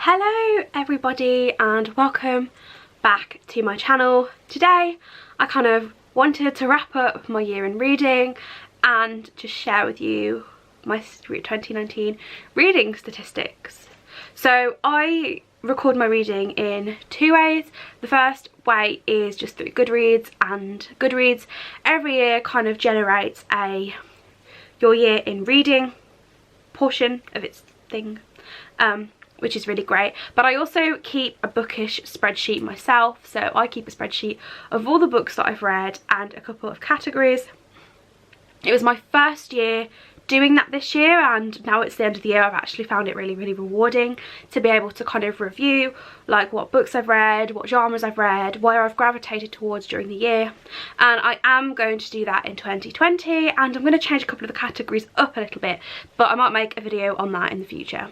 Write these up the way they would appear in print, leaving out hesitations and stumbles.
Hello everybody and welcome back to my channel. Today I kind of wanted to wrap up my year in reading and just share with you my 2019 reading statistics. So I record my reading in two ways. The first way is just through Goodreads, and Goodreads every year kind of generates your year in reading portion of its thing, which is really great. But I also keep a bookish spreadsheet myself, so I keep a spreadsheet of all the books that I've read and a couple of categories. It was my first year doing that this year, and now it's the end of the year, I've actually found it really rewarding to be able to kind of review like what books I've read, what genres I've read, where I've gravitated towards during the year. And I am going to do that in 2020, and I'm going to change a couple of the categories up a little bit, but I might make a video on that in the future.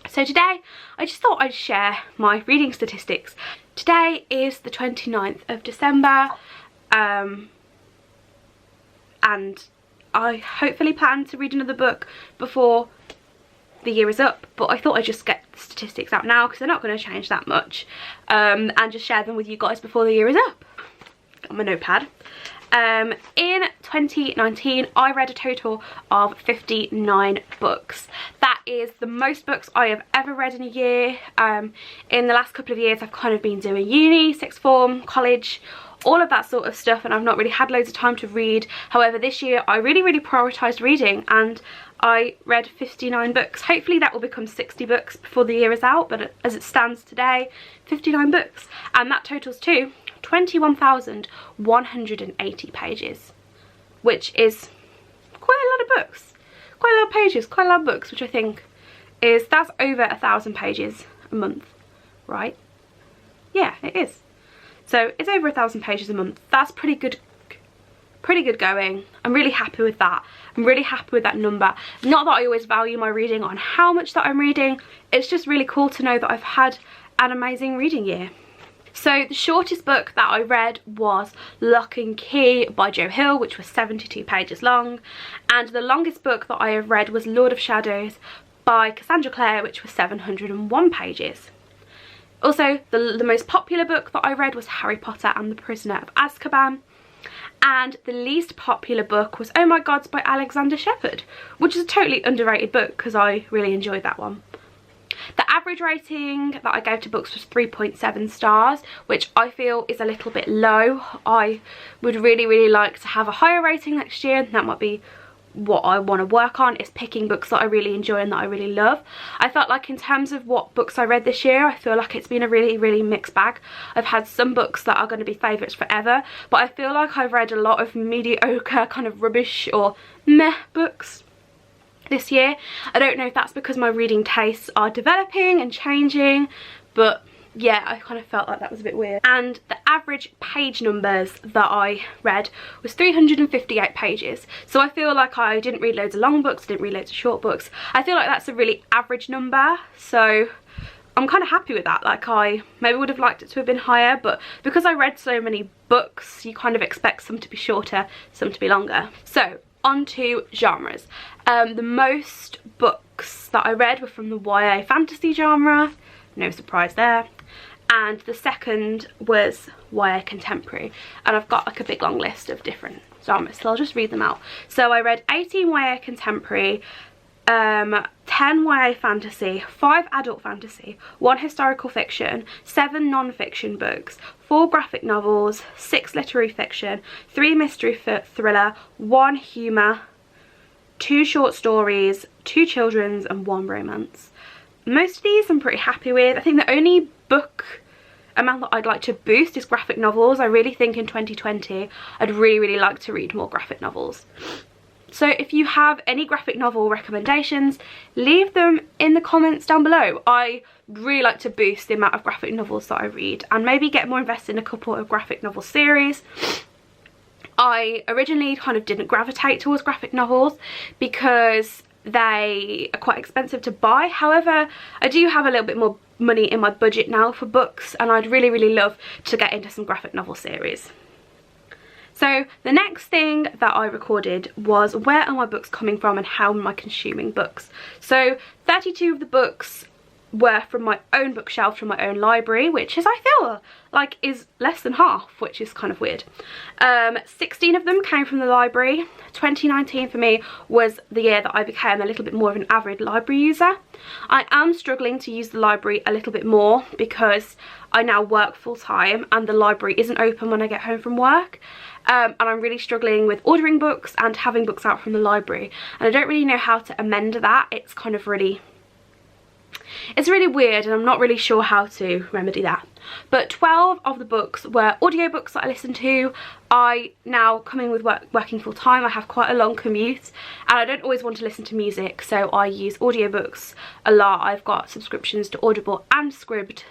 So today I just thought I'd share my reading statistics. Today is the 29th of December, and I hopefully plan to read another book before the year is up, but I thought I'd just get the statistics out now because they're not going to change that much, and just share them with you guys before the year is up. Got my notepad. In 2019 I read a total of 59 books. That is the most books I have ever read in a year. In the last couple of years I've kind of been doing uni, sixth form, college, all of that sort of stuff, and I've not really had loads of time to read. However, this year I really prioritised reading, and I read 59 books. Hopefully that will become 60 books before the year is out, but as it stands today, 59 books, and that totals to 21,180 pages, which is quite a lot of books, quite a lot of pages, quite a lot of books, which I think that's over 1,000 pages a month, right? Yeah, it is. So it's over 1,000 pages a month. That's pretty good going. I'm really happy with that. I'm really happy with that number. Not that I always value my reading on how much that I'm reading, it's just really cool to know that I've had an amazing reading year. So the shortest book that I read was Lock and Key by Joe Hill, which was 72 pages long, and the longest book that I have read was Lord of Shadows by Cassandra Clare, which was 701 pages. Also, the most popular book that I read was Harry Potter and the Prisoner of Azkaban, and the least popular book was Oh My Gods by Alexander Shepherd, which is a totally underrated book because I really enjoyed that one. The average rating that I gave to books was 3.7 stars, which I feel is a little bit low. I would really like to have a higher rating next year, and that might be what I want to work on, is picking books that I really enjoy and that I really love. I felt like in terms of what books I read this year, I feel like it's been a really mixed bag. I've had some books that are going to be favourites forever, but I feel like I've read a lot of mediocre, kind of rubbish or meh books this year. I don't know if that's because my reading tastes are developing and changing, but yeah, I kind of felt like that was a bit weird. And the average page numbers that I read was 358 pages. So I feel like I didn't read loads of long books, didn't read loads of short books. I feel like that's a really average number, so I'm kind of happy with that. Like, I maybe would have liked it to have been higher, but because I read so many books, you kind of expect some to be shorter, some to be longer. So on to genres. The most books that I read were from the YA fantasy genre, no surprise there, and the second was YA contemporary, and I've got like a big long list of different genres, so I'll just read them out. So I read 18 YA contemporary, 10 YA fantasy, 5 adult fantasy, 1 historical fiction, 7 non-fiction books, 4 graphic novels, 6 literary fiction, 3 mystery thriller, 1 humour, 2 short stories, 2 children's, and 1 romance. Most of these I'm pretty happy with. I think the only book amount that I'd like to boost is graphic novels. I really think in 2020 I'd really like to read more graphic novels. So if you have any graphic novel recommendations, leave them in the comments down below. I really like to boost the amount of graphic novels that I read, and maybe get more invested in a couple of graphic novel series. I originally kind of didn't gravitate towards graphic novels because they are quite expensive to buy. However, I do have a little bit more money in my budget now for books, and I'd really love to get into some graphic novel series. So the next thing that I recorded was where are my books coming from and how am I consuming books. So 32 of the books were from my own bookshelf from my own library, which is, I feel like, is less than half, which is kind of weird. 16 of them came from the library. 2019 for me was the year that I became a little bit more of an avid library user. I am struggling to use the library a little bit more because I now work full-time and the library isn't open when I get home from work. And I'm really struggling with ordering books and having books out from the library, and I don't really know how to amend that. It's kind of really, it's really weird, and I'm not really sure how to remedy that. But 12 of the books were audiobooks that I listened to. I now, coming with working full time, I have quite a long commute and I don't always want to listen to music, so I use audiobooks a lot. I've got subscriptions to Audible and Scribd.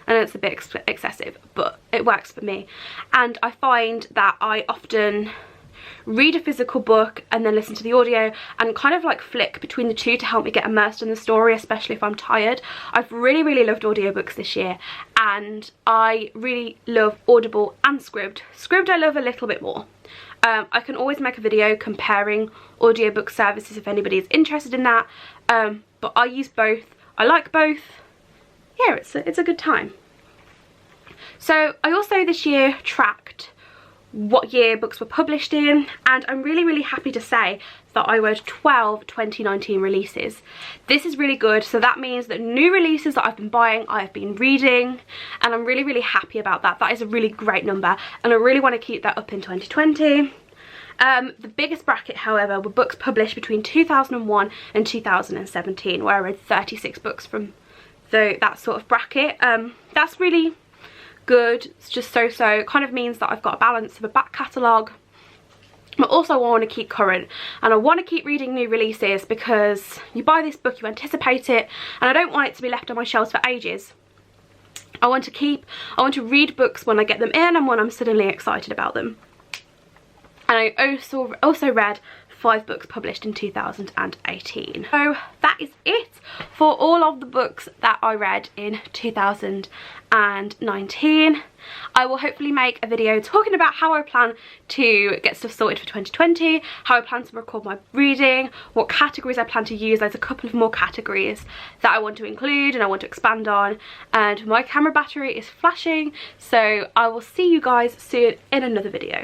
I know it's a bit excessive, but it works for me. And I find that I often read a physical book and then listen to the audio and kind of like flick between the two to help me get immersed in the story, especially if I'm tired. I've really loved audiobooks this year, and I really love Audible and Scribd. Scribd I love a little bit more. I can always make a video comparing audiobook services if anybody is interested in that, but I use both. I like both. Yeah, it's a good time. So I also this year tracked what year books were published in, and I'm really happy to say that I read 12 2019 releases. This is really good, so that means that new releases that I've been buying, I've been reading, and I'm really happy about that. That is a really great number, and I really want to keep that up in 2020. The biggest bracket, however, were books published between 2001 and 2017, where I read 36 books from that sort of bracket. That's really good. It's just so it kind of means that I've got a balance of a back catalogue, but also I want to keep current, and I want to keep reading new releases, because you buy this book, you anticipate it, and I don't want it to be left on my shelves for ages. I want to read books when I get them in and when I'm suddenly excited about them. And I also read 5 books published in 2018. So that is it for all of the books that I read in 2019. I will hopefully make a video talking about how I plan to get stuff sorted for 2020, how I plan to record my reading, what categories I plan to use. There's a couple of more categories that I want to include and I want to expand on, and my camera battery is flashing, so I will see you guys soon in another video.